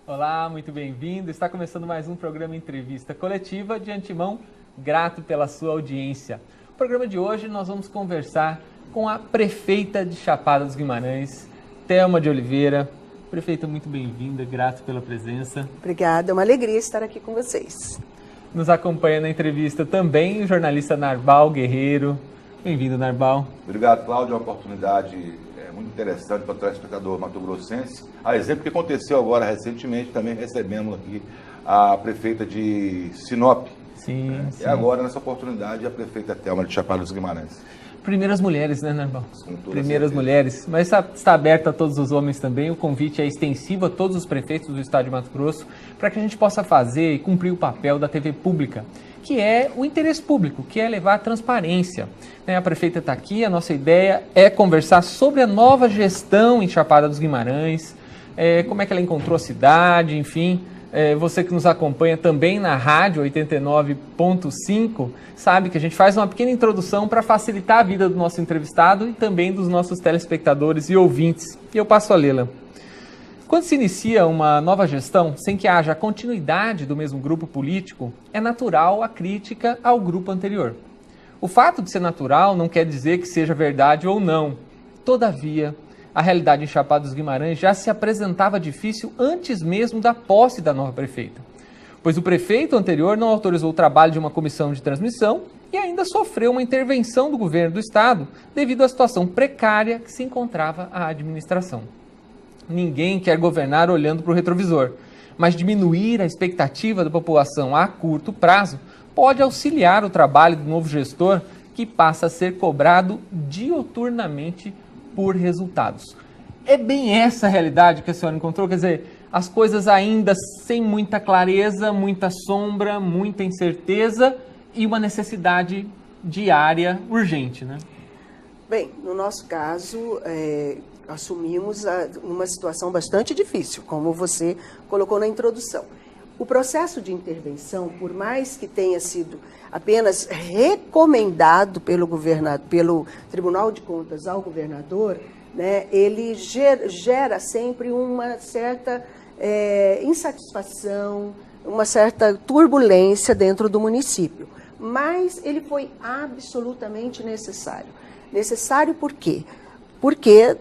Olá, muito bem-vindo. Está começando mais um programa Entrevista Coletiva. De antemão, grato pela sua audiência. No programa de hoje, nós vamos conversar com a prefeita de Chapada dos Guimarães, Thelma de Oliveira. Prefeita, muito bem-vinda, grato pela presença. Obrigada, é uma alegria estar aqui com vocês. Nos acompanha na entrevista também o jornalista Narbal Guerreiro. Bem-vindo, Narbal. Obrigado, Cláudio. É uma oportunidade muito interessante para o telespectador mato-grossense. A exemplo que aconteceu agora recentemente, também recebemos aqui a prefeita de Sinop. Sim. E agora, nessa oportunidade, a prefeita Thelma de Chapada dos Guimarães. Primeiras mulheres, né, Narbal? Primeiras mulheres. Mas está aberto a todos os homens também. O convite é extensivo a todos os prefeitos do estado de Mato Grosso para que a gente possa fazer e cumprir o papel da TV pública, que é o interesse público, que é levar a transparência. A prefeita está aqui, a nossa ideia é conversar sobre a nova gestão em Chapada dos Guimarães, como é que ela encontrou a cidade, enfim. Você que nos acompanha também na rádio 89.5, sabe que a gente faz uma pequena introdução para facilitar a vida do nosso entrevistado e também dos nossos telespectadores e ouvintes. E eu passo a lê-la. Quando se inicia uma nova gestão, sem que haja continuidade do mesmo grupo político, é natural a crítica ao grupo anterior. O fato de ser natural não quer dizer que seja verdade ou não. Todavia, a realidade em Chapada dos Guimarães já se apresentava difícil antes mesmo da posse da nova prefeita, pois o prefeito anterior não autorizou o trabalho de uma comissão de transmissão e ainda sofreu uma intervenção do governo do estado devido à situação precária que se encontrava a administração. Ninguém quer governar olhando para o retrovisor, mas diminuir a expectativa da população a curto prazo pode auxiliar o trabalho do novo gestor, que passa a ser cobrado diuturnamente por resultados. É bem essa a realidade que a senhora encontrou? Quer dizer, as coisas ainda sem muita clareza, muita sombra, muita incerteza e uma necessidade diária urgente, né? Bem, no nosso caso, assumimos uma situação bastante difícil, como você colocou na introdução. O processo de intervenção, por mais que tenha sido apenas recomendado pelo Tribunal de Contas ao governador, né, ele gera sempre uma certa insatisfação, uma certa turbulência dentro do município. Mas ele foi absolutamente necessário. Necessário por quê? Porque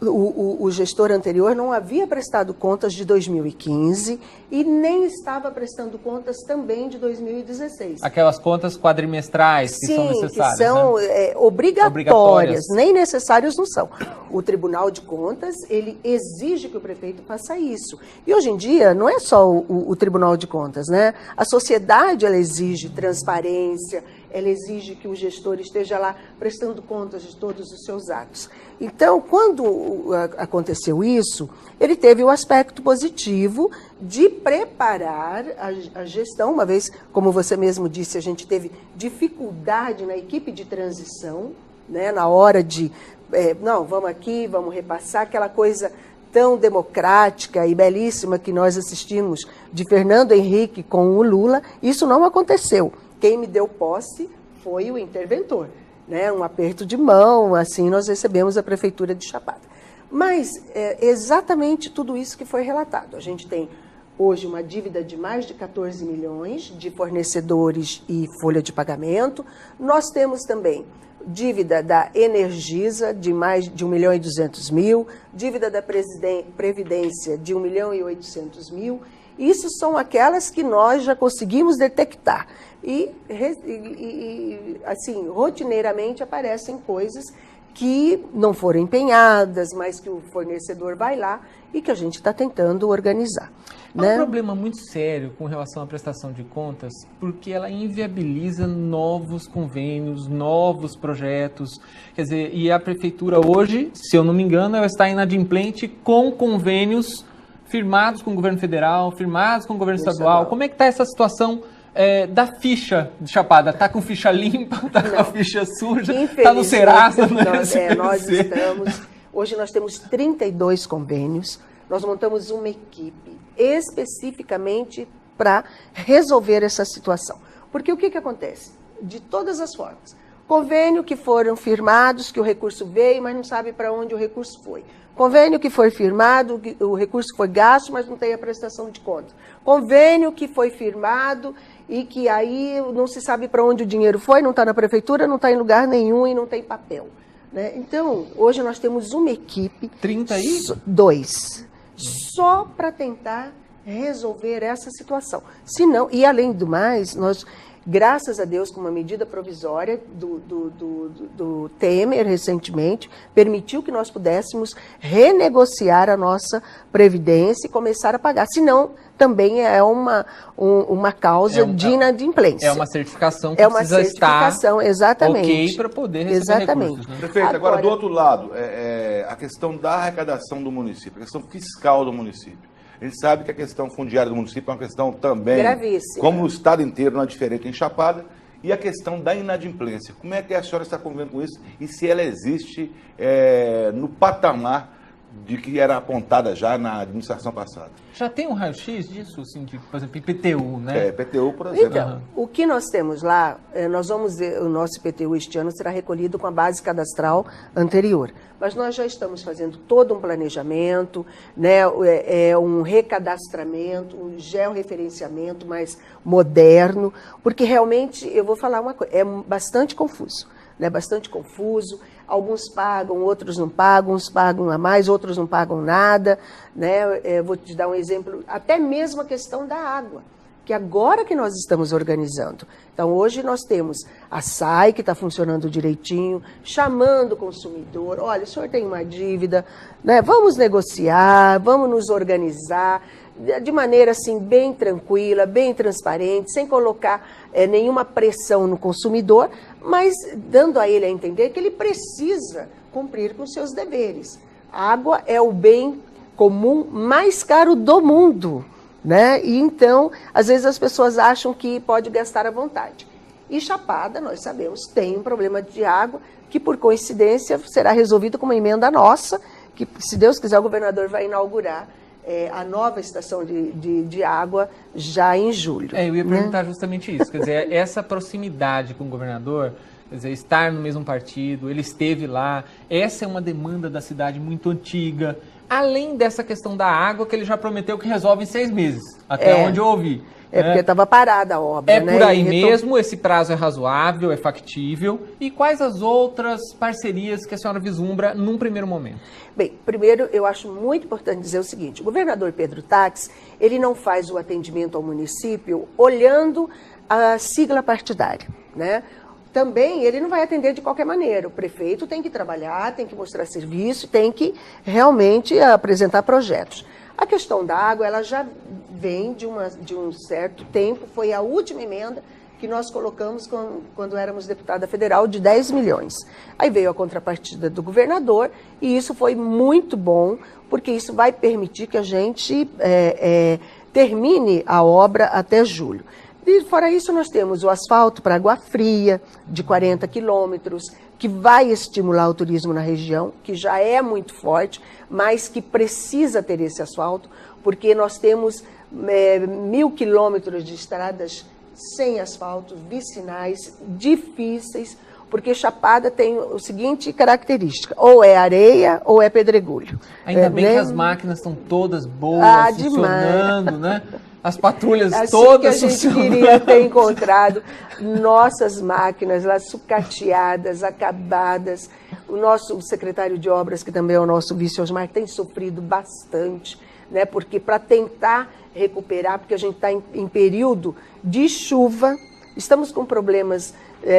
o gestor anterior não havia prestado contas de 2015 e nem estava prestando contas também de 2016. Aquelas contas quadrimestrais que são necessárias. Que são, né? obrigatórias, nem necessárias não são. O Tribunal de Contas, ele exige que o prefeito faça isso. E hoje em dia, não é só o Tribunal de Contas, né? A sociedade, ela exige transparência, ela exige que o gestor esteja lá prestando contas de todos os seus atos. Então, quando aconteceu isso, ele teve o aspecto positivo de preparar a gestão, uma vez, como você mesmo disse, a gente teve dificuldade na equipe de transição, né, na hora de, não, vamos aqui, vamos repassar aquela coisa tão democrática e belíssima que nós assistimos de Fernando Henrique com o Lula. Isso não aconteceu. Quem me deu posse foi o interventor, né? Um aperto de mão, assim nós recebemos a Prefeitura de Chapada. Mas é exatamente tudo isso que foi relatado. A gente tem hoje uma dívida de mais de 14 milhões de fornecedores e folha de pagamento. Nós temos também dívida da Energisa de mais de 1.200.000, dívida da Previdência de 1.800.000. Isso são aquelas que nós já conseguimos detectar. E assim, rotineiramente aparecem coisas que não foram empenhadas, mas que o fornecedor vai lá e que a gente está tentando organizar. É um problema muito sério com relação à prestação de contas, porque ela inviabiliza novos convênios, novos projetos. Quer dizer, e a prefeitura hoje, se eu não me engano, ela está inadimplente com convênios firmados com o governo federal, firmados com o governo estadual. Como é que está essa situação da ficha de Chapada? Está com ficha limpa? Está com a ficha suja? Está no Serasa? Hoje nós temos 32 convênios. Nós montamos uma equipe especificamente para resolver essa situação. Porque o que acontece? De todas as formas, Convênio que foram firmados, que o recurso veio, mas não sabe para onde o recurso foi. Convênio que foi firmado, o recurso foi gasto, mas não tem a prestação de contas. Convênio que foi firmado e que aí não se sabe para onde o dinheiro foi, não está na prefeitura, não está em lugar nenhum e não tem papel. Né? Então, hoje nós temos uma equipe... 32. Só para tentar resolver essa situação. Se não, e além do mais, nós... Graças a Deus, com uma medida provisória do Temer, recentemente, permitiu que nós pudéssemos renegociar a nossa previdência e começar a pagar. Senão, também é uma causa de inadimplência. É uma certificação que precisa estar exatamente. ok para poder receber recursos. Né? Prefeito, agora do outro lado, a questão da arrecadação do município, a questão fiscal do município. A gente sabe que a questão fundiária do município é uma questão também, gravíssima, como o estado inteiro, não é diferente em Chapada, e a questão da inadimplência. Como é que a senhora está convivendo com isso e se ela existe no patamar de que era apontada já na administração passada? Já tem um raio-x disso, assim, de, por exemplo, IPTU, né? IPTU, por exemplo. Então, o que nós temos lá, nós vamos ver, o nosso IPTU este ano será recolhido com a base cadastral anterior. Mas nós já estamos fazendo todo um planejamento, né, um recadastramento, um georreferenciamento mais moderno, porque realmente, eu vou falar uma coisa, é bastante confuso. Né, bastante confuso, alguns pagam, outros não pagam, uns pagam a mais, outros não pagam nada, né? Vou te dar um exemplo, até mesmo a questão da água, que agora que nós estamos organizando. Então, hoje nós temos a SAI, que está funcionando direitinho, chamando o consumidor, olha, o senhor tem uma dívida, né? Vamos negociar, vamos nos organizar, de maneira assim bem tranquila, bem transparente, sem colocar nenhuma pressão no consumidor, mas dando a ele a entender que ele precisa cumprir com seus deveres. A água é o bem comum mais caro do mundo, né? E então, às vezes as pessoas acham que pode gastar à vontade. E Chapada, nós sabemos, tem um problema de água que, por coincidência, será resolvido com uma emenda nossa, que, se Deus quiser, o governador vai inaugurar a nova estação de água já em julho. Eu ia perguntar justamente isso, quer dizer, essa proximidade com o governador, quer dizer, estar no mesmo partido, ele esteve lá, essa é uma demanda da cidade muito antiga, além dessa questão da água que ele já prometeu que resolve em 6 meses, até onde eu ouvi. Porque estava parada a obra. Por aí mesmo, esse prazo é razoável, é factível. E quais as outras parcerias que a senhora vislumbra num primeiro momento? Bem, primeiro eu acho muito importante dizer o seguinte, o governador Pedro Taques, ele não faz o atendimento ao município olhando a sigla partidária, né? Também ele não vai atender de qualquer maneira, o prefeito tem que trabalhar, tem que mostrar serviço, tem que realmente apresentar projetos. A questão da água, ela já vem de um certo tempo, foi a última emenda que nós colocamos quando éramos deputada federal, de 10 milhões. Aí veio a contrapartida do governador e isso foi muito bom, porque isso vai permitir que a gente termine a obra até julho. E fora isso, nós temos o asfalto para Água Fria, de 40 quilômetros, que vai estimular o turismo na região, que já é muito forte, mas que precisa ter esse asfalto, porque nós temos 1.000 quilômetros de estradas sem asfalto, vicinais, difíceis, porque Chapada tem o seguinte característica, ou é areia ou é pedregulho. Ainda bem que as máquinas estão todas boas, funcionando, né? As patrulhas assim todas que a gente queria ter encontrado nossas máquinas lá sucateadas, acabadas. O nosso secretário de obras, que também é o nosso vice Osmar, tem sofrido bastante, né? Porque para tentar recuperar, porque a gente está em período de chuva, estamos com problemas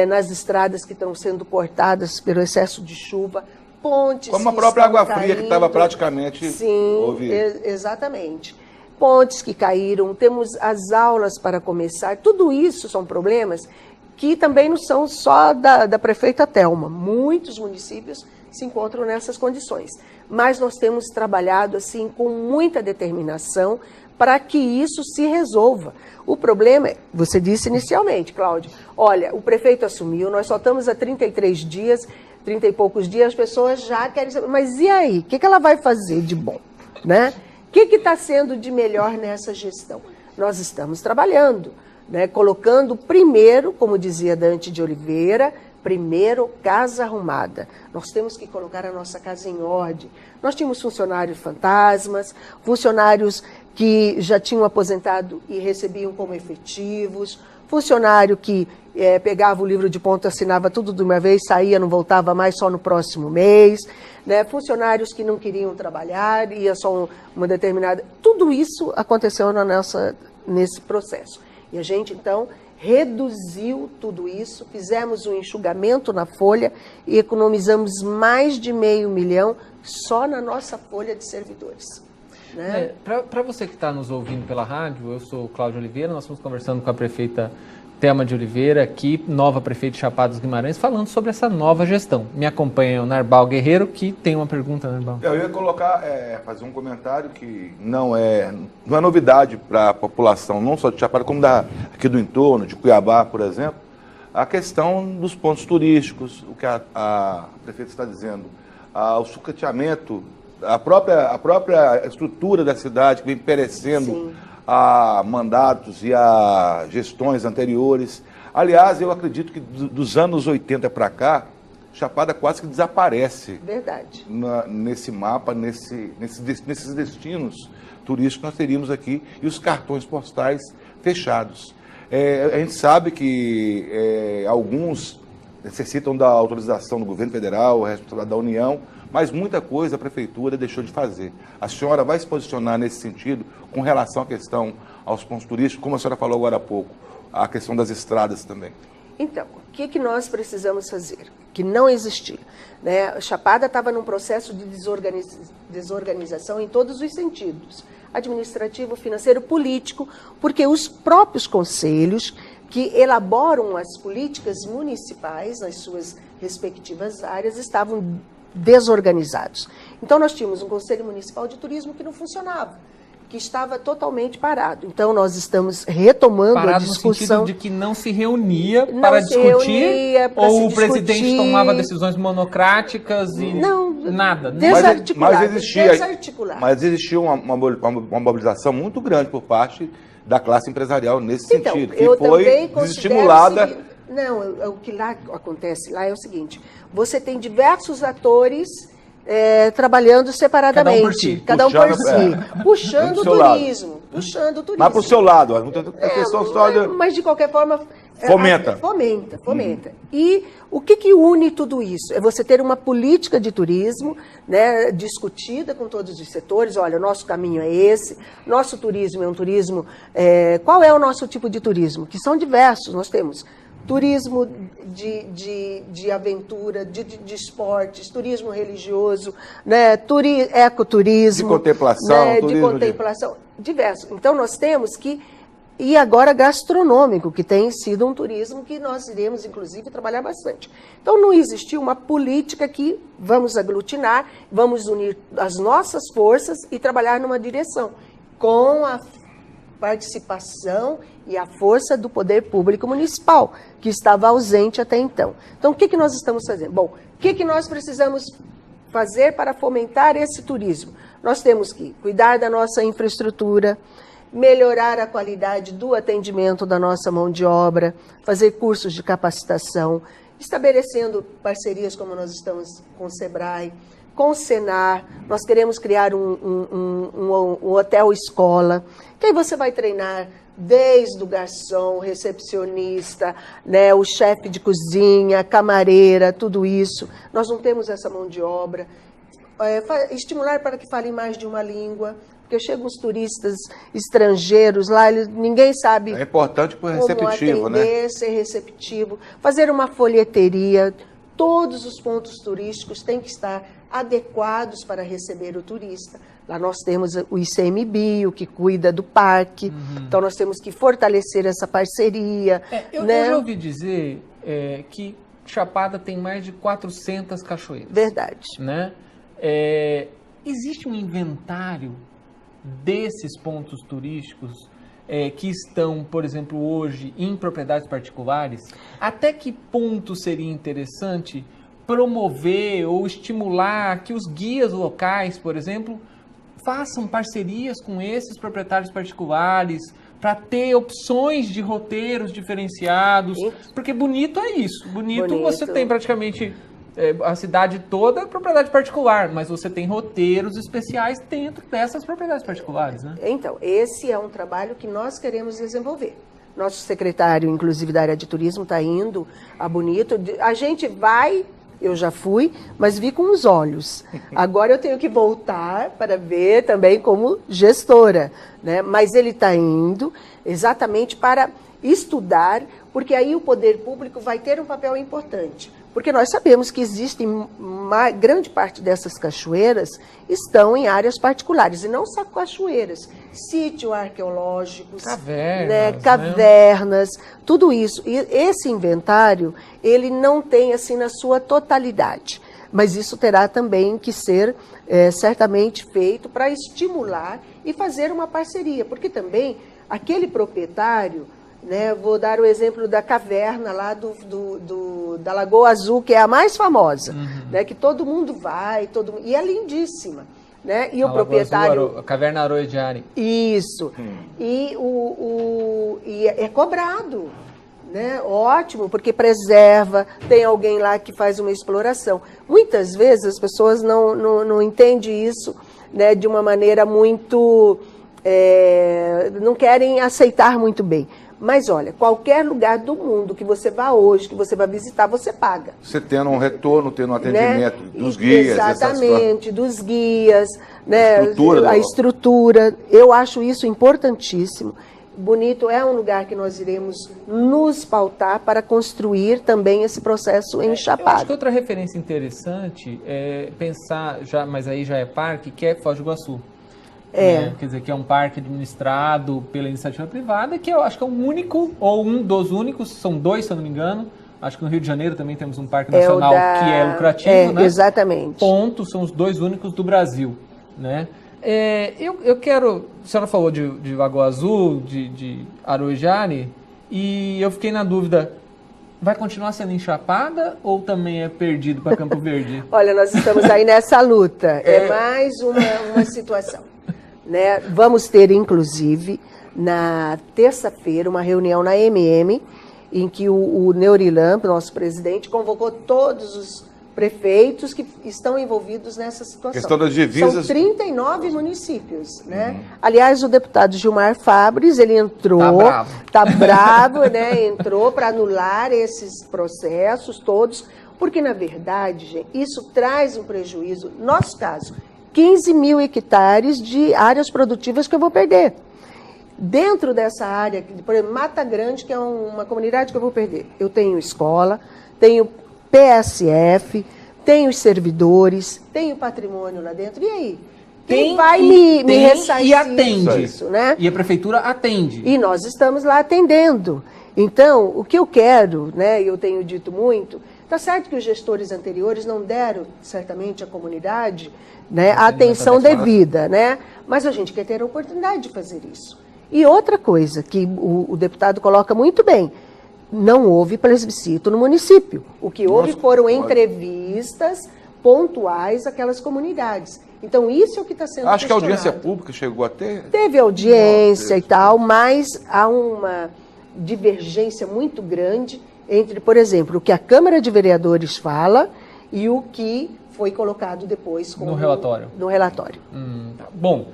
nas estradas que estão sendo cortadas pelo excesso de chuva, pontes como a própria Água Fria, que estava praticamente... Sim, exatamente. Pontes que caíram, temos as aulas para começar, tudo isso são problemas que também não são só da prefeita Thelma. Muitos municípios se encontram nessas condições, mas nós temos trabalhado assim com muita determinação para que isso se resolva. O problema, você disse inicialmente, Cláudio, olha, o prefeito assumiu, nós só estamos há 33 dias, 30 e poucos dias, as pessoas já querem saber, mas e aí? O que ela vai fazer de bom, né? O que está sendo de melhor nessa gestão? Nós estamos trabalhando, né, colocando primeiro, como dizia Dante de Oliveira, Primeiro, casa arrumada. Nós temos que colocar a nossa casa em ordem. Nós tínhamos funcionários fantasmas, funcionários que já tinham aposentado e recebiam como efetivos, funcionário que pegava o livro de ponta, assinava tudo de uma vez, saía, não voltava mais, só no próximo mês, né? Funcionários que não queriam trabalhar, ia só uma determinada... Tudo isso aconteceu nesse processo. E a gente, então, reduziu tudo isso, fizemos um enxugamento na folha e economizamos mais de R$500 mil só na nossa folha de servidores. Né? Para você que está nos ouvindo pela rádio, eu sou Cláudio Oliveira, nós estamos conversando com a prefeita Thelma de Oliveira, aqui, nova prefeita de Chapada dos Guimarães, falando sobre essa nova gestão. Me acompanha o Narbal Guerreiro, que tem uma pergunta, Narbal. Eu ia colocar, fazer um comentário que não é novidade para a população, não só de Chapada, como aqui do entorno, de Cuiabá, por exemplo, a questão dos pontos turísticos, o que a prefeita está dizendo, o sucateamento, a própria estrutura da cidade que vem perecendo. Sim. A mandatos e a gestões anteriores. Aliás, eu acredito que dos anos 80 para cá, Chapada quase que desaparece. Verdade. Nesse mapa, nesses destinos turísticos que nós teríamos aqui e os cartões postais fechados. A gente sabe que alguns necessitam da autorização do governo federal, o resto da União, mas muita coisa a prefeitura deixou de fazer. A senhora vai se posicionar nesse sentido com relação à questão aos pontos turísticos, como a senhora falou agora há pouco, a questão das estradas também. Então, o que nós precisamos fazer? Que não existia. Né? Chapada estava num processo de desorganização em todos os sentidos. Administrativo, financeiro, político, porque os próprios conselhos que elaboram as políticas municipais nas suas respectivas áreas estavam desorganizados. Então, nós tínhamos um Conselho Municipal de Turismo que não funcionava, que estava totalmente parado. Então, nós estamos retomando a discussão. Parado no sentido de que não se reunia para discutir, ou o presidente tomava decisões monocráticas e nada. Mas existia uma mobilização muito grande por parte da classe empresarial nesse sentido, que foi desestimulada. Não, o que lá acontece lá é o seguinte, você tem diversos atores trabalhando separadamente, cada um por si, puxando o turismo. Mas para o seu lado, mas de qualquer forma... Fomenta. Fomenta. E o que une tudo isso? É você ter uma política de turismo, né, discutida com todos os setores. Olha, o nosso caminho é esse, nosso turismo é um turismo... qual é o nosso tipo de turismo? Que são diversos, nós temos... Turismo de aventura, de esportes, turismo religioso, né, ecoturismo. De contemplação. Né, de contemplação, diverso. Então, nós temos que... E agora gastronômico, que tem sido um turismo que nós iremos, inclusive, trabalhar bastante. Então, não existiu uma política que vamos aglutinar, vamos unir as nossas forças e trabalhar numa direção, com a participação e a força do poder público municipal, que estava ausente até então. Então, o que nós estamos fazendo? Bom, o que nós precisamos fazer para fomentar esse turismo? Nós temos que cuidar da nossa infraestrutura, melhorar a qualidade do atendimento da nossa mão de obra, fazer cursos de capacitação, estabelecendo parcerias como nós estamos com o Sebrae, com o Senar. Nós queremos criar um hotel-escola, que aí você vai treinar desde o garçom, recepcionista, né, o chefe de cozinha, camareira, tudo isso. Nós não temos essa mão de obra. Estimular para que falem mais de uma língua, porque chegam os turistas estrangeiros lá, ninguém sabe. É importante para o receptivo, como atender, né? Ser receptivo, fazer uma folheteria. Todos os pontos turísticos têm que estar adequados para receber o turista. Lá nós temos o ICMBio, que cuida do parque, então nós temos que fortalecer essa parceria. Eu já ouvi dizer que Chapada tem mais de 400 cachoeiras. Verdade. Né? Existe um inventário desses pontos turísticos que estão, por exemplo, hoje em propriedades particulares? Até que ponto seria interessante promover ou estimular que os guias locais, por exemplo, façam parcerias com esses proprietários particulares para ter opções de roteiros diferenciados, porque bonito é isso. Bonito. Você tem praticamente a cidade toda é propriedade particular, mas você tem roteiros especiais dentro dessas propriedades particulares, né? Então, esse é um trabalho que nós queremos desenvolver. Nosso secretário, inclusive, da área de turismo, está indo a Bonito. A gente vai, eu já fui, mas vi com os olhos. Agora eu tenho que voltar para ver também como gestora, né? Mas ele está indo exatamente para estudar, porque aí o poder público vai ter um papel importante. Porque nós sabemos que existem, uma grande parte dessas cachoeiras estão em áreas particulares, e não só cachoeiras, sítios arqueológicos, cavernas, tudo isso. E esse inventário, ele não tem assim na sua totalidade, mas isso terá também que ser certamente feito para estimular e fazer uma parceria, porque também aquele proprietário, né, vou dar o exemplo da caverna lá da Lagoa Azul, que é a mais famosa, né, que todo mundo vai, e é lindíssima. Né? E o proprietário... A caverna Aroediari. Isso. E é cobrado. Né? Ótimo, porque preserva, tem alguém lá que faz uma exploração. Muitas vezes as pessoas não entendem isso, né, de uma maneira muito... não querem aceitar muito bem. Mas olha, qualquer lugar do mundo que você vá hoje, que você vai visitar, você paga. Você tendo um retorno, tendo um atendimento, né? Dos guias. Exatamente, dos guias, né? A estrutura. Eu acho isso importantíssimo. Bonito é um lugar que nós iremos nos pautar para construir também esse processo em Chapada. Eu acho que outra referência interessante é pensar, mas aí já é parque, que é Foz do Iguaçu. Quer dizer, que é um parque administrado pela iniciativa privada, que eu acho que é o único, ou um dos únicos, são dois, se eu não me engano. Acho que no Rio de Janeiro também temos um parque nacional que é lucrativo, né? Exatamente. Ponto, são os dois únicos do Brasil, né? Eu quero... A senhora falou de Lagoa Azul, de Aroediari, e eu fiquei na dúvida, vai continuar sendo em Chapada ou também é perdido para Campo Verde? Olha, nós estamos aí nessa luta. É mais uma situação. Né? Vamos ter, inclusive, na terça-feira, uma reunião na MM, em que o Neurilan, nosso presidente, convocou todos os prefeitos que estão envolvidos nessa situação. Questão das divisas. São 39 municípios. Né? Aliás, o deputado Gilmar Fabres, ele entrou... Tá bravo, né? Entrou para anular esses processos todos, porque, na verdade, gente, isso traz um prejuízo. No nosso caso, 15 mil hectares de áreas produtivas que eu vou perder. Dentro dessa área, por exemplo, Mata Grande, que é uma comunidade que eu vou perder, eu tenho escola, tenho PSF, tenho os servidores, tenho patrimônio lá dentro. E aí? Quem vai me ressarcir e atende isso, né? E a prefeitura atende. E nós estamos lá atendendo. Então, o que eu quero, né, eu tenho dito muito, está certo que os gestores anteriores não deram, certamente, à comunidade, né, a atenção devida, né? Mas a gente quer ter a oportunidade de fazer isso. E outra coisa que o deputado coloca muito bem, não houve plebiscito no município. O que houve foram entrevistas pontuais àquelas comunidades. Então, isso é o que está sendo Acho que a audiência pública chegou a ter... Teve audiência e tal, mas há uma divergência muito grande entre, por exemplo, o que a Câmara de Vereadores fala e o que foi colocado depois no relatório. Tá. Bom,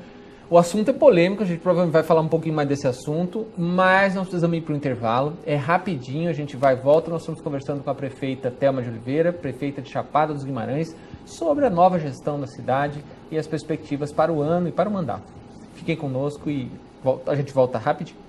o assunto é polêmico, a gente provavelmente vai falar um pouquinho mais desse assunto, mas nós precisamos ir para o intervalo. É rapidinho, a gente vai e volta. Nós estamos conversando com a prefeita Thelma de Oliveira, prefeita de Chapada dos Guimarães, sobre a nova gestão da cidade e as perspectivas para o ano e para o mandato. Fiquem conosco e a gente volta rapidinho.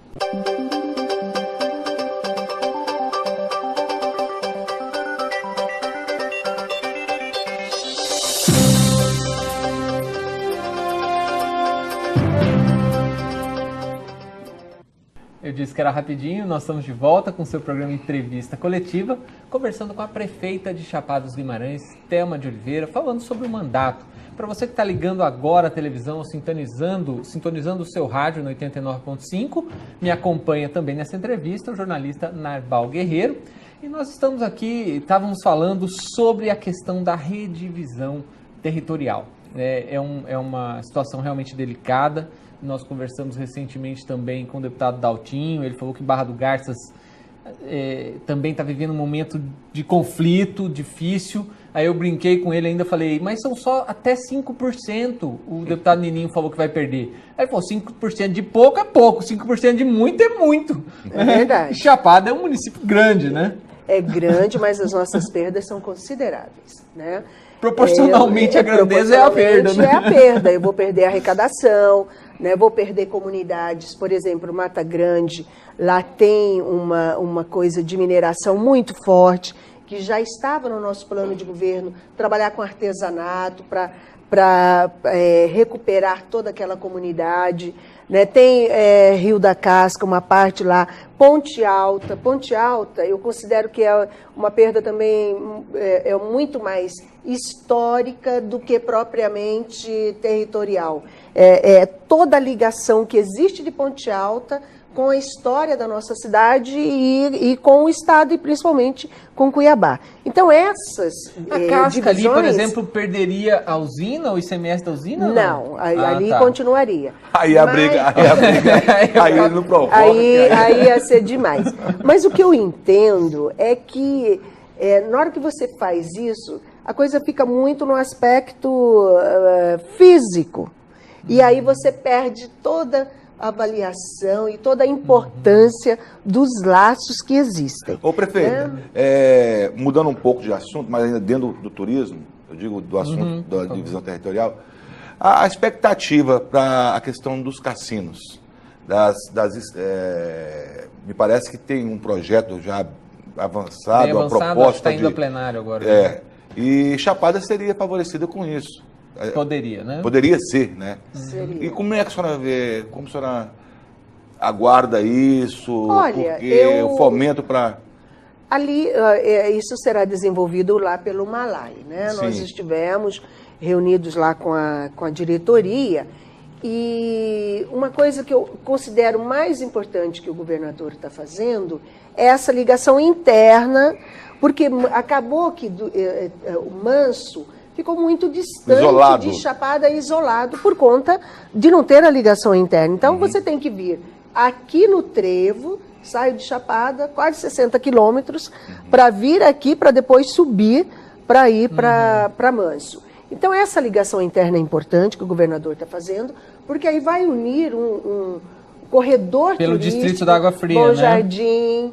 Eu disse que era rapidinho, nós estamos de volta com o seu programa Entrevista Coletiva, conversando com a prefeita de Chapada dos Guimarães, Thelma de Oliveira, falando sobre o mandato. Para você que está ligando agora a televisão, ou sintonizando o seu rádio no 89.5, me acompanha também nessa entrevista o jornalista Narbal Guerreiro. E nós estávamos falando sobre a questão da redivisão territorial. É uma situação realmente delicada. nós conversamos recentemente também com o deputado Daltinho, ele falou que Barra do Garças também está vivendo um momento de conflito difícil. Aí eu brinquei com ele ainda, falei, mas são só até 5%, o deputado Nininho falou que vai perder. Aí ele falou, 5% de pouco é pouco, 5% de muito é muito. É verdade. Chapada é um município grande, né? É grande, mas as nossas perdas são consideráveis, né? Proporcionalmente a grandeza é a perda, né? É a perda, eu vou perder a arrecadação, né? Vou perder comunidades, por exemplo, Mata Grande, lá tem uma coisa de mineração muito forte, que já estava no nosso plano de governo, trabalhar com artesanato para recuperar toda aquela comunidade. Né? Tem Rio da Casca, uma parte lá, Ponte Alta, eu considero que é uma perda também muito mais histórica do que propriamente territorial. Toda a ligação que existe de Ponte Alta com a história da nossa cidade e com o estado e principalmente com Cuiabá. Então essas a casca divisões... ali, por exemplo, peria a usina, o ICMS da usina? Não, ali continuaria. Aí a briga, aí não provoca. Aí ia ser demais. Mas o que eu entendo é que na hora que você faz isso, a coisa fica muito no aspecto físico. E aí você perde toda avaliação e toda a importância dos laços que existem. Ô, prefeita, mudando um pouco de assunto, mas ainda dentro do turismo, eu digo do assunto da divisão territorial, a expectativa para a questão dos cassinos, me parece que tem um projeto já avançado, uma proposta está indo a plenário agora. E Chapada seria favorecida com isso. Poderia, né? Poderia ser, né? Seria. E como é que a senhora vê, como a senhora aguarda isso? Olha, porque o fomento para... Ali, isso será desenvolvido lá pelo Malai, né? Sim. Nós estivemos reunidos lá com a diretoria e uma coisa que eu considero mais importante que o governador está fazendo é essa ligação interna, porque acabou que o Manso ficou muito distante de Chapada, isolado, por conta de não ter a ligação interna. Então, você tem que vir aqui no Trevo, saio de Chapada, quase 60 quilômetros, para vir aqui, para depois subir, para ir para Manso. Então, essa ligação interna é importante, que o governador está fazendo, porque aí vai unir um corredor pelo turístico, distrito da Água Fria, Bom Jardim,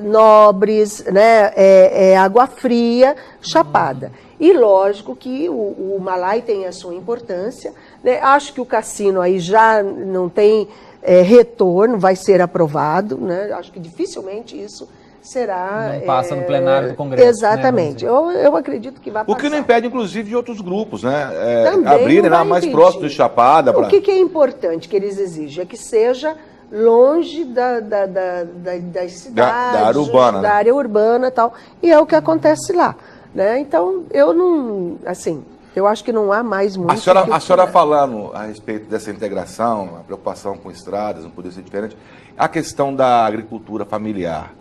Nobres, né, Água Fria, Chapada. E lógico que o Malai tem a sua importância, né? Acho que o cassino aí já não tem retorno, vai ser aprovado, né? Acho que dificilmente isso será... Não passa no plenário do Congresso. Exatamente, né? eu acredito que vai passar. O que não impede, inclusive, de outros grupos, né? Também abrirem lá mais próximo de Chapada. O que é importante que eles exigem? É que seja longe das cidades, da área urbana, da área urbana e tal. E é o que acontece lá. Né? Então, eu não... Assim, eu acho que não há mais muito... A senhora falando a respeito dessa integração, a preocupação com estradas, não poder ser diferente, a questão da agricultura familiar,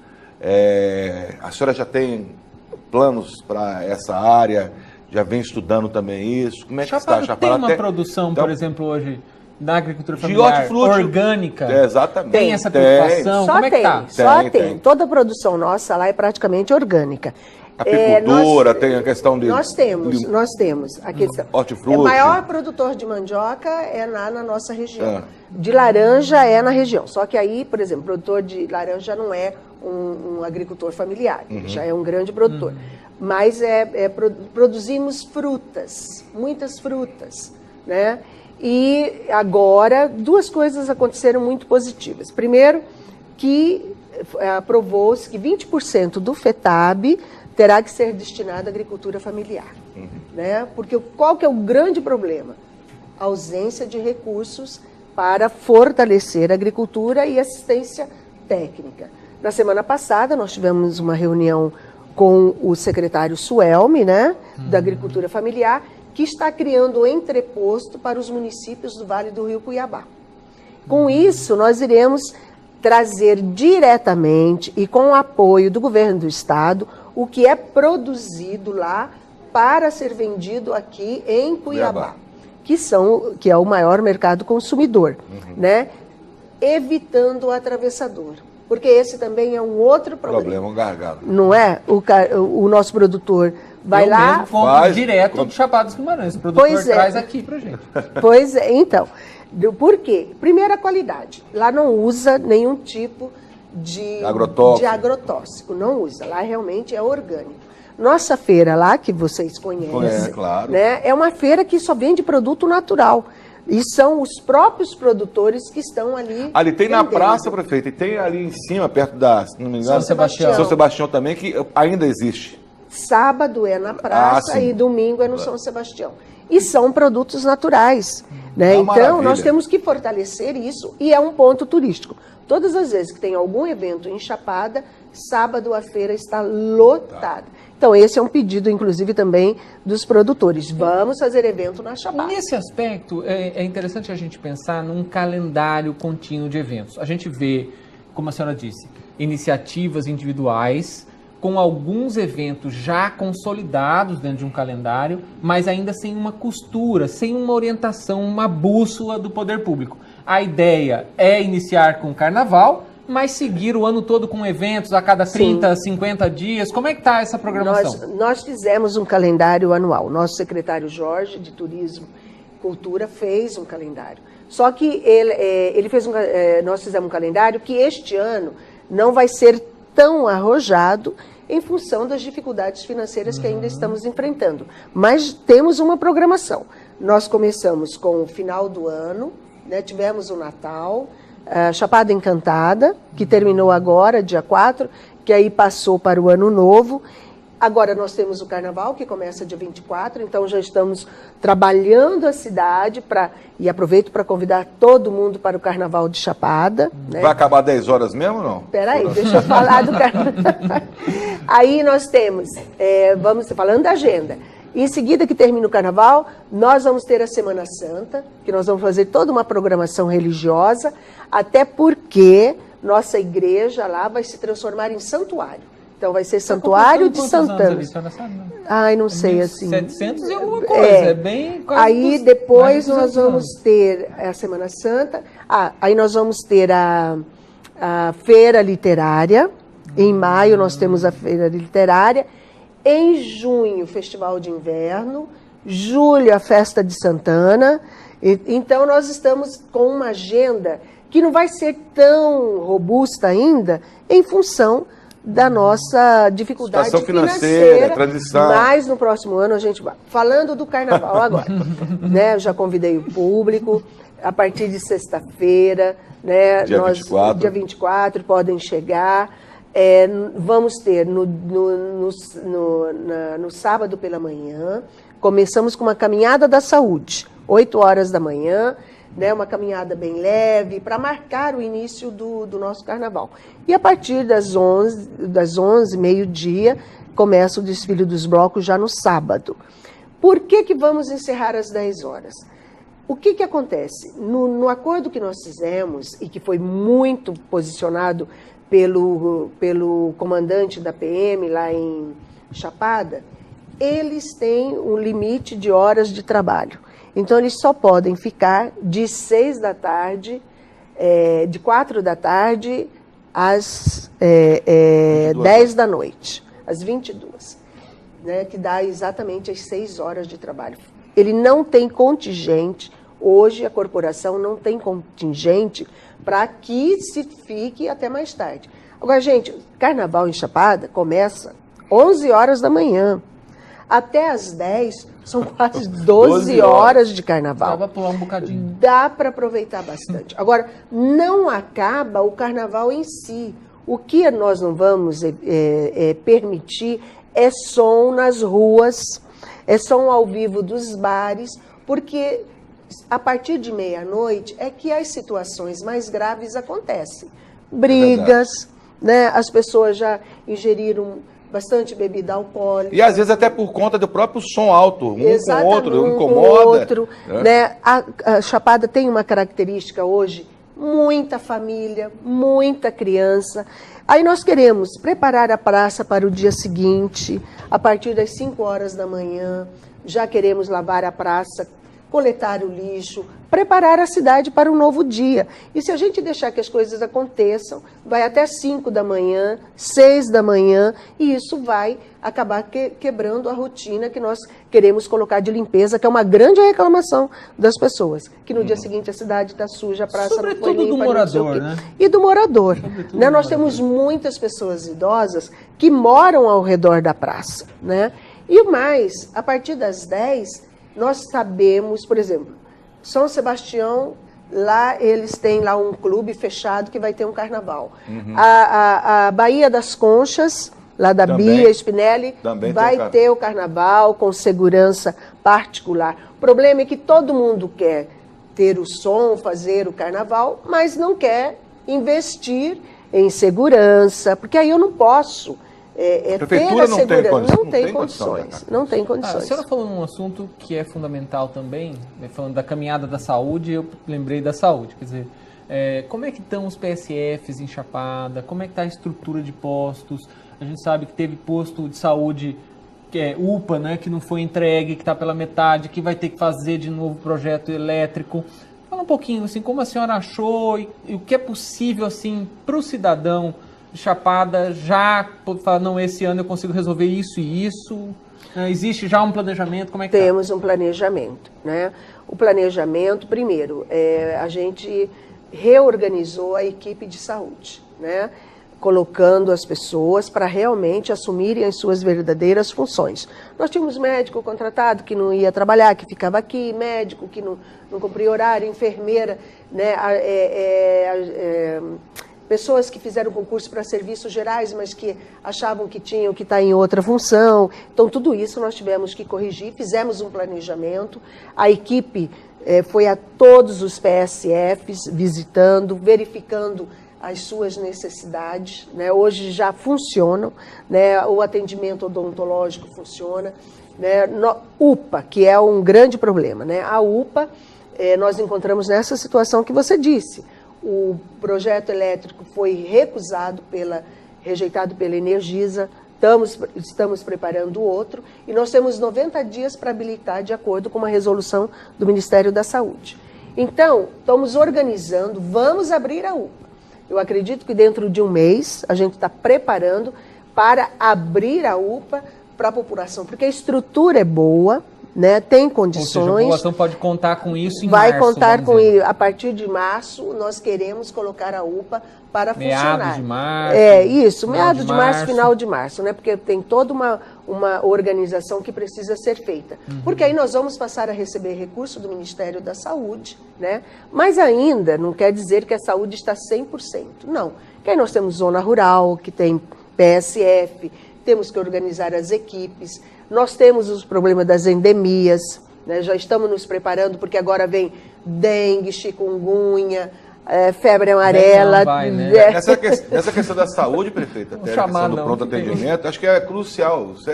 a senhora já tem planos para essa área? Já vem estudando também isso? Como é que está? Chapada tem uma produção, por exemplo, hoje, da agricultura familiar orgânica? Exatamente. Tem essa preocupação? Como é que está? Só tem. Toda a produção nossa lá é praticamente orgânica. Apicultura, tem a questão de... Nós temos a questão. Hortifruti. O maior produtor de mandioca é lá na nossa região. De laranja é na região. Só que aí, por exemplo, o produtor de laranja não é um agricultor familiar, já é um grande produtor. Mas produzimos frutas, muitas frutas, né? E agora, duas coisas aconteceram muito positivas. Primeiro, que aprovou-se que 20% do FETAB terá que ser destinado à agricultura familiar. Né? Porque qual que é o grande problema? A ausência de recursos para fortalecer a agricultura e assistência técnica. Na semana passada, nós tivemos uma reunião com o secretário Suelme, né, da Agricultura Familiar, que está criando um entreposto para os municípios do Vale do Rio Cuiabá. Com isso, nós iremos trazer diretamente e com o apoio do governo do estado o que é produzido lá para ser vendido aqui em Cuiabá. que é o maior mercado consumidor, né? Evitando o atravessador. Porque esse também é um outro problema. Um gargalo. Não é? O nosso produtor vai lá... Mesmo compro direto de Chapada dos Guimarães. O produtor traz aqui pra gente. Pois é, então. Por quê? Primeiro, a qualidade. Lá não usa nenhum tipo de agrotóxico. Não usa. Lá realmente é orgânico. Nossa feira lá, que vocês conhecem, claro. né, é uma feira que só vende produto natural. E são os próprios produtores que estão ali. Ali tem vendendo. Na praça, prefeito, e tem ali em cima, perto da, se não me engano, São Sebastião também, que ainda existe. Sábado é na praça e domingo é no São Sebastião. E são produtos naturais. Né? Então, maravilha. Nós temos que fortalecer isso e é um ponto turístico. Todas as vezes que tem algum evento em Chapada, sábado a feira está lotada. Então, esse é um pedido, inclusive, também dos produtores. Vamos fazer evento na Chapada. Nesse aspecto, é interessante a gente pensar num calendário contínuo de eventos. A gente vê, como a senhora disse, iniciativas individuais com alguns eventos já consolidados dentro de um calendário, mas ainda sem uma costura, sem uma orientação, uma bússola do poder público. A ideia é iniciar com o carnaval, mas seguir o ano todo com eventos a cada 30, 50 dias. Como é que está essa programação? Nós fizemos um calendário anual. Nosso secretário Jorge, de Turismo e Cultura, fez um calendário. Só que nós fizemos um calendário que este ano não vai ser tão arrojado em função das dificuldades financeiras que ainda estamos enfrentando. Mas temos uma programação. Nós começamos com o final do ano, né, tivemos o Natal, a Chapada Encantada, que terminou agora, dia 4, que aí passou para o Ano Novo. Agora nós temos o Carnaval, que começa dia 24, então já estamos trabalhando a cidade e aproveito para convidar todo mundo para o Carnaval de Chapada. Né? Vai acabar 10 horas mesmo ou não? Espera aí, deixa eu falar do Carnaval. Aí nós temos, vamos falando da agenda. Em seguida que termina o Carnaval, nós vamos ter a Semana Santa, que nós vamos fazer toda uma programação religiosa, até porque nossa igreja lá vai se transformar em santuário. Então vai ser Santuário de Santana. Ai, não sei, assim. 700 e alguma coisa, é bem... Aí depois nós vamos ter a Semana Santa, aí nós vamos ter a Feira Literária, em maio nós temos a Feira Literária, em junho, Festival de Inverno, julho, a Festa de Santana. Então nós estamos com uma agenda que não vai ser tão robusta ainda, em função da nossa dificuldade financeira, transição. Mas no próximo ano a gente vai. Falando do Carnaval agora, né? Eu já convidei o público, a partir de sexta-feira, né? Dia 24, podem chegar. Vamos ter no sábado pela manhã, começamos com uma caminhada da saúde, 8 horas da manhã, né, uma caminhada bem leve, para marcar o início do nosso carnaval. E a partir das 11, meio-dia, começa o desfile dos blocos já no sábado. Por que vamos encerrar às 10 horas? O que acontece? No acordo que nós fizemos, e que foi muito posicionado pelo comandante da PM lá em Chapada, eles têm um limite de horas de trabalho. Então, eles só podem ficar de 6 da tarde, de 4 da tarde às 10 da noite, às 22, né, que dá exatamente as 6 horas de trabalho. Ele não tem contingente, hoje a corporação não tem contingente para que se fique até mais tarde. Agora, gente, Carnaval em Chapada começa 11 horas da manhã. Até às 10, são quase 12 horas de Carnaval. Dá para pular um bocadinho. Dá para aproveitar bastante. Agora, não acaba o Carnaval em si. O que nós não vamos permitir é som nas ruas, é som ao vivo dos bares, porque a partir de meia-noite é que as situações mais graves acontecem. Brigas, né? As pessoas já ingeriram bastante bebida alcoólica. E às vezes até por conta do próprio som alto, Exatamente, com o outro, incomoda. Né? A Chapada tem uma característica hoje, muita família, muita criança. Aí nós queremos preparar a praça para o dia seguinte, a partir das 5 horas da manhã, já queremos lavar a praça coletar o lixo, preparar a cidade para um novo dia. E se a gente deixar que as coisas aconteçam, vai até 5 da manhã, 6 da manhã, e isso vai acabar quebrando a rotina que nós queremos colocar de limpeza, que é uma grande reclamação das pessoas, que no dia seguinte a cidade está suja, a praça não foi limpa. Sobretudo do morador, né? E do morador. Né? Nós temos muitas pessoas idosas que moram ao redor da praça, né? E mais, a partir das 10, nós sabemos, por exemplo, São Sebastião, lá eles têm lá um clube fechado que vai ter um carnaval. A Baía das Conchas, lá da Bia Spinelli, vai ter o carnaval com segurança particular. O problema é que todo mundo quer ter o som, fazer o carnaval, mas não quer investir em segurança, porque aí eu não posso a prefeitura ter a segurança. Não tem condições. Não tem condições. A senhora falou num assunto que é fundamental também, né, falando da caminhada da saúde, eu lembrei da saúde, quer dizer, como é que estão os PSFs em Chapada, como é que está a estrutura de postos? A gente sabe que teve posto de saúde, que é UPA, né, que não foi entregue, que está pela metade, que vai ter que fazer de novo projeto elétrico. Fala um pouquinho, assim, como a senhora achou e o que é possível, assim, para o cidadão de Chapada já falar, não, esse ano eu consigo resolver isso e isso? Existe já um planejamento? Como é que Temos um planejamento, né? O planejamento, primeiro, a gente reorganizou a equipe de saúde, né? Colocando as pessoas para realmente assumirem as suas verdadeiras funções. Nós tínhamos médico contratado que não ia trabalhar, que ficava aqui, médico que não cumpria horário, enfermeira, né? Pessoas que fizeram concurso para serviços gerais, mas que achavam que tinham que estar em outra função. Então, tudo isso nós tivemos que corrigir, fizemos um planejamento. A equipe foi a todos os PSFs, visitando, verificando as suas necessidades, né? Hoje já funcionam, né? O atendimento odontológico funciona, né? UPA, que é um grande problema, né? A UPA, nós encontramos nessa situação que você disse. O projeto elétrico foi rejeitado pela Energisa, estamos preparando outro, e nós temos 90 dias para habilitar de acordo com uma resolução do Ministério da Saúde. Então, estamos organizando, vamos abrir a UPA. Eu acredito que dentro de um mês a gente está preparando para abrir a UPA para a população, porque a estrutura é boa, né? Tem condições. Ou seja, a população pode contar com isso em vai março. Vai contar com isso. A partir de março, nós queremos colocar a UPA para funcionar. Meados de março. Isso, meados de março, final de março, né? Porque tem toda uma organização que precisa ser feita. Porque aí nós vamos passar a receber recurso do Ministério da Saúde, né? Mas ainda não quer dizer que a saúde está 100%. Não. Porque aí nós temos zona rural, que tem PSF, temos que organizar as equipes. Nós temos os problemas das endemias, né? Já estamos nos preparando, porque agora vem dengue, chikungunya, febre amarela. Vai, né? Nessa questão da saúde, prefeita, até a questão do pronto atendimento, acho que é crucial. Isso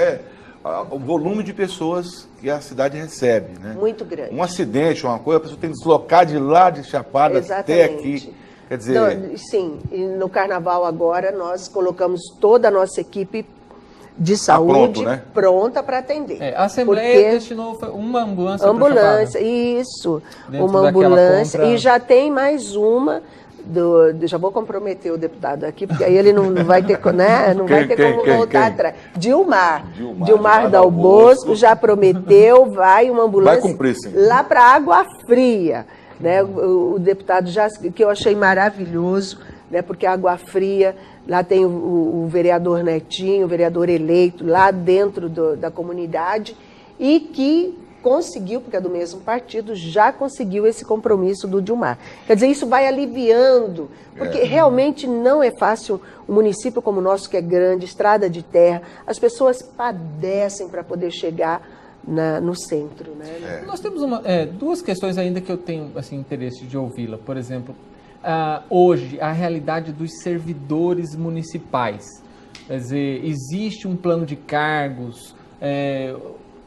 o volume de pessoas que a cidade recebe, né? Muito grande. Um acidente, uma coisa, a pessoa tem que deslocar de lá de Chapada até aqui. Quer dizer... Sim, e no carnaval agora nós colocamos toda a nossa equipe de saúde pronta para atender. A Assembleia destinou uma ambulância. Ambulância, isso. Uma ambulância. E já tem mais uma. Já vou comprometer o deputado aqui, porque aí ele não vai ter, né, não vai ter como voltar atrás. Dilmar Dal Bosco já prometeu, vai uma ambulância vai cumprir, sim. Lá para Água Fria. Né? O deputado já, que eu achei maravilhoso, né? Porque a Água Fria, lá tem o vereador Netinho, o vereador eleito, lá dentro da comunidade, e que conseguiu, porque é do mesmo partido, já conseguiu esse compromisso do Dilmar. Quer dizer, isso vai aliviando, porque realmente não é fácil um município como o nosso, que é grande, estrada de terra, as pessoas padecem para poder chegar no centro. Né? Nós temos duas questões ainda que eu tenho assim, interesse de ouvi-la. Por exemplo, hoje, a realidade dos servidores municipais. Quer dizer, existe um plano de cargos,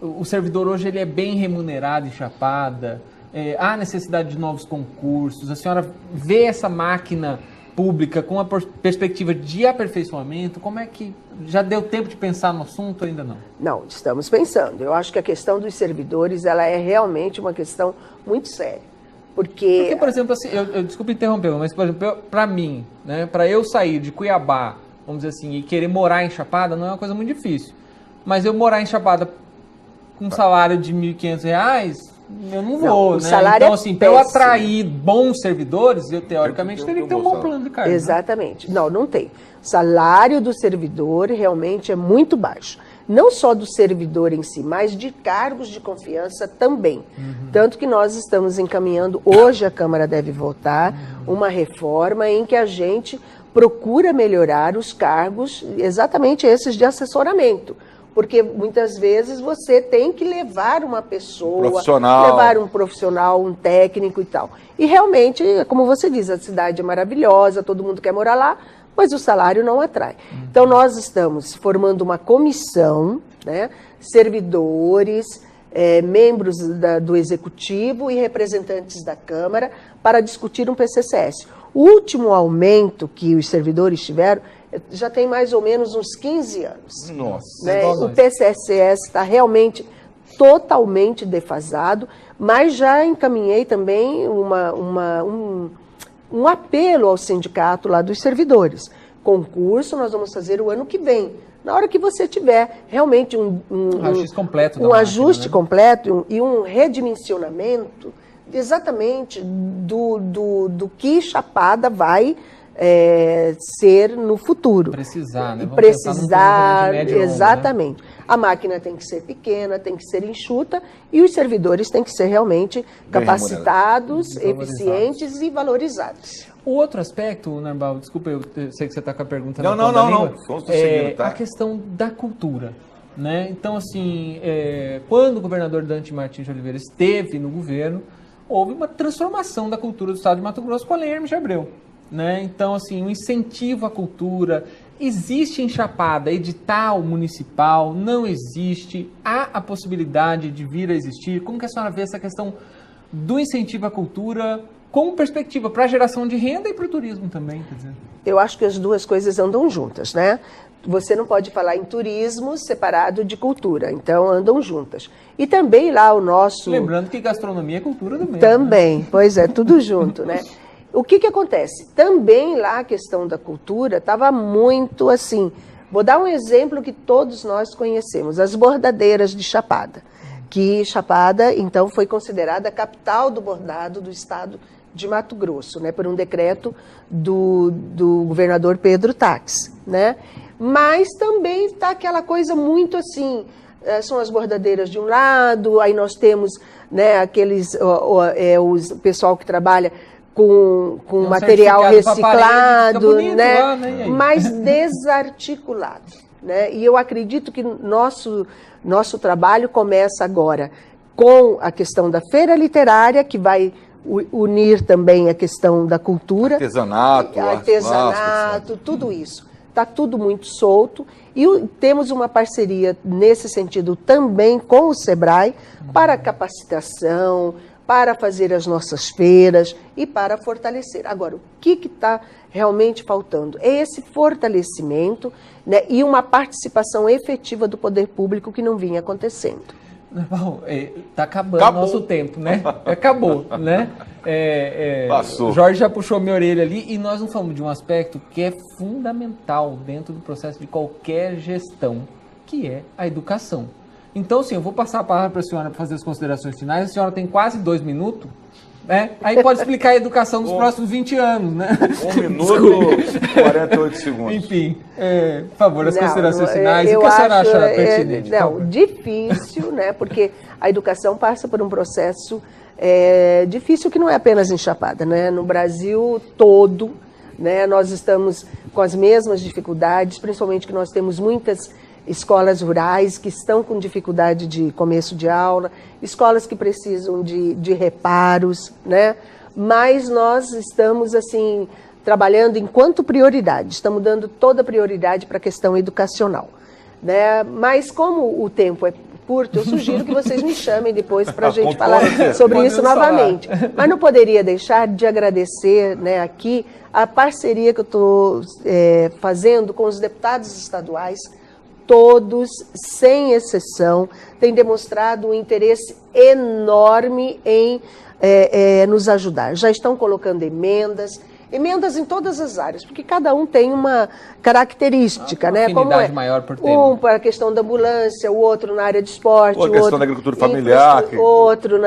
o servidor hoje ele é bem remunerado em Chapada, há necessidade de novos concursos, a senhora vê essa máquina pública com a perspectiva de aperfeiçoamento? Como é que já deu tempo de pensar no assunto ou ainda não? Não, estamos pensando. Eu acho que a questão dos servidores, ela é realmente uma questão muito séria. Porque, por exemplo, assim, desculpa interromper, mas, por exemplo, para mim, né, para eu sair de Cuiabá, vamos dizer assim, e querer morar em Chapada, não é uma coisa muito difícil. Mas eu morar em Chapada com um salário de R$ 1.500, eu não vou, né? Então, assim, para eu atrair bons servidores, eu teoricamente teria que ter um bom plano de cargo. Exatamente. Né? Não tem. O salário do servidor realmente é muito baixo. Não só do servidor em si, mas de cargos de confiança também. Tanto que nós estamos encaminhando, hoje a Câmara deve votar, uma reforma em que a gente procura melhorar os cargos, exatamente esses de assessoramento. Porque muitas vezes você tem que levar uma pessoa, levar um profissional, um técnico e tal. E realmente, como você diz, a cidade é maravilhosa, todo mundo quer morar lá, mas o salário não atrai. Então, nós estamos formando uma comissão, né, servidores, membros do Executivo e representantes da Câmara para discutir um PCCS. O último aumento que os servidores tiveram já tem mais ou menos uns 15 anos. Nossa. Né? O PCCS está realmente totalmente defasado, mas já encaminhei também um apelo ao sindicato lá dos servidores. Concurso nós vamos fazer o ano que vem. Na hora que você tiver realmente um ajuste completo e um redimensionamento exatamente do que Chapada vai ser no futuro. Precisar, né? Precisar, exatamente. Longo, né? A máquina tem que ser pequena, tem que ser enxuta e os servidores têm que ser realmente capacitados, eficientes e valorizados. O outro aspecto, Narbal, desculpa, eu sei que você está com a pergunta não, na língua, tá? A questão da cultura. Né? Então, assim, quando o governador Dante Martins de Oliveira esteve no governo, houve uma transformação da cultura do estado de Mato Grosso com a Lei Hermes de Abreu. Né? Então, assim, um incentivo à cultura. Existe em Chapada edital municipal? Não existe? Há a possibilidade de vir a existir? Como que a senhora vê essa questão do incentivo à cultura com perspectiva para a geração de renda e para o turismo também? Quer dizer? Eu acho que as duas coisas andam juntas, né? Você não pode falar em turismo separado de cultura, então andam juntas. E também lá o nosso... Lembrando que gastronomia é cultura do meio. Também, né? Pois é, tudo junto, né? O que acontece? Também lá a questão da cultura estava muito assim. Vou dar um exemplo que todos nós conhecemos, as bordadeiras de Chapada. Que Chapada, então, foi considerada a capital do bordado do estado de Mato Grosso, né? Por um decreto do governador Pedro Táxi, né? Mas também está aquela coisa muito assim, são as bordadeiras de um lado, aí nós temos, né, o pessoal que trabalha com material reciclado, bonito, né? Lá, né? Mas desarticulado. Né? E eu acredito que nosso trabalho começa agora com a questão da feira literária, que vai unir também a questão da cultura. Artesanato, tudo isso. Está tudo muito solto e temos uma parceria nesse sentido também com o SEBRAE para capacitação, para fazer as nossas feiras e para fortalecer. Agora, o que está realmente faltando? É esse fortalecimento, né, e uma participação efetiva do poder público que não vinha acontecendo. Bom, está acabando o nosso tempo, né? Acabou, né? Passou. O Jorge já puxou minha orelha ali e nós não falamos de um aspecto que é fundamental dentro do processo de qualquer gestão, que é a educação. Então, sim, eu vou passar a palavra para a senhora para fazer as considerações finais. A senhora tem quase 2 minutos, né? Aí pode explicar a educação dos próximos 20 anos, né? 1 minuto e 48 segundos. Enfim, por favor, as considerações finais. O que a senhora acha pertinente? Difícil, né? Porque a educação passa por um processo difícil que não é apenas em Chapada, né? No Brasil todo, né? Nós estamos com as mesmas dificuldades, principalmente que nós temos muitas escolas rurais que estão com dificuldade de começo de aula, escolas que precisam de reparos, né? Mas nós estamos, assim, trabalhando enquanto prioridade, estamos dando toda a prioridade para a questão educacional, né? Mas como o tempo é curto. Eu sugiro que vocês me chamem depois para a gente Com falar certeza. sobre isso Podemos novamente. Mas não poderia deixar de agradecer, né, aqui a parceria que eu estou fazendo com os deputados estaduais. Todos, sem exceção, têm demonstrado um interesse enorme em nos ajudar. Já estão colocando emendas em todas as áreas, porque cada um tem uma característica, uma né? afinidade maior por tema. Um para a questão da ambulância, o outro na área de esporte, Ou a o questão outro da agricultura familiar, outro,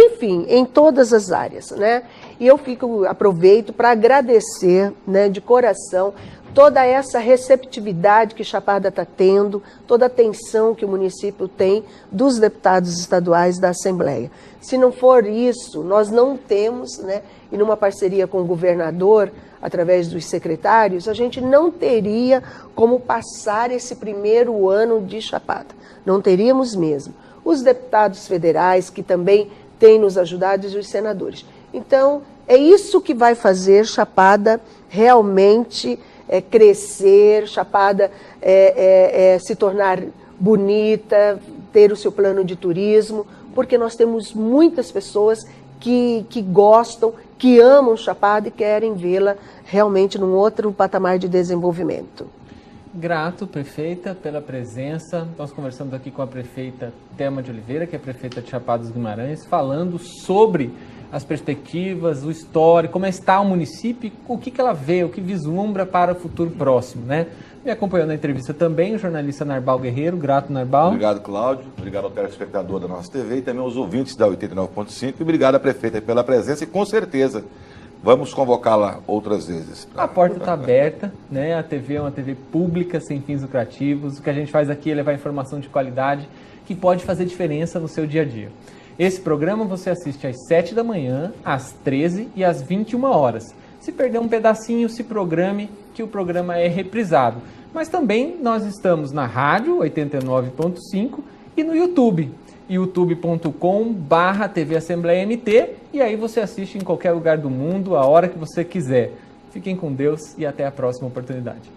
enfim, em todas as áreas, né? E eu aproveito para agradecer, né, de coração, toda essa receptividade que Chapada está tendo, toda a atenção que o município tem dos deputados estaduais da Assembleia. Se não for isso, nós não temos, né, e numa parceria com o governador, através dos secretários, a gente não teria como passar esse primeiro ano de Chapada. Não teríamos mesmo. Os deputados federais, que também têm nos ajudado, e os senadores. Então, é isso que vai fazer Chapada realmente crescer, Chapada se tornar bonita, ter o seu plano de turismo, porque nós temos muitas pessoas que gostam, que amam Chapada e querem vê-la realmente num outro patamar de desenvolvimento. Grato, prefeita, pela presença. Nós conversamos aqui com a prefeita Thelma de Oliveira, que é prefeita de Chapada dos Guimarães, falando sobre as perspectivas, o histórico, como está o município, o que ela vê, o que vislumbra para o futuro próximo, né? Me acompanhou na entrevista também o jornalista Narbal Guerreiro. Grato, Narbal. Obrigado, Cláudio. Obrigado ao telespectador da nossa TV e também aos ouvintes da 89.5. E obrigado à prefeita pela presença e, com certeza, vamos convocá-la outras vezes. A porta está aberta, né? A TV é uma TV pública, sem fins lucrativos. O que a gente faz aqui é levar informação de qualidade que pode fazer diferença no seu dia a dia. Esse programa você assiste às 7 da manhã, às 13 e às 21 horas. Se perder um pedacinho, se programe, que o programa é reprisado. Mas também nós estamos na rádio 89.5 e no YouTube, youtube.com/TV Assembleia MT, e aí você assiste em qualquer lugar do mundo, a hora que você quiser. Fiquem com Deus e até a próxima oportunidade.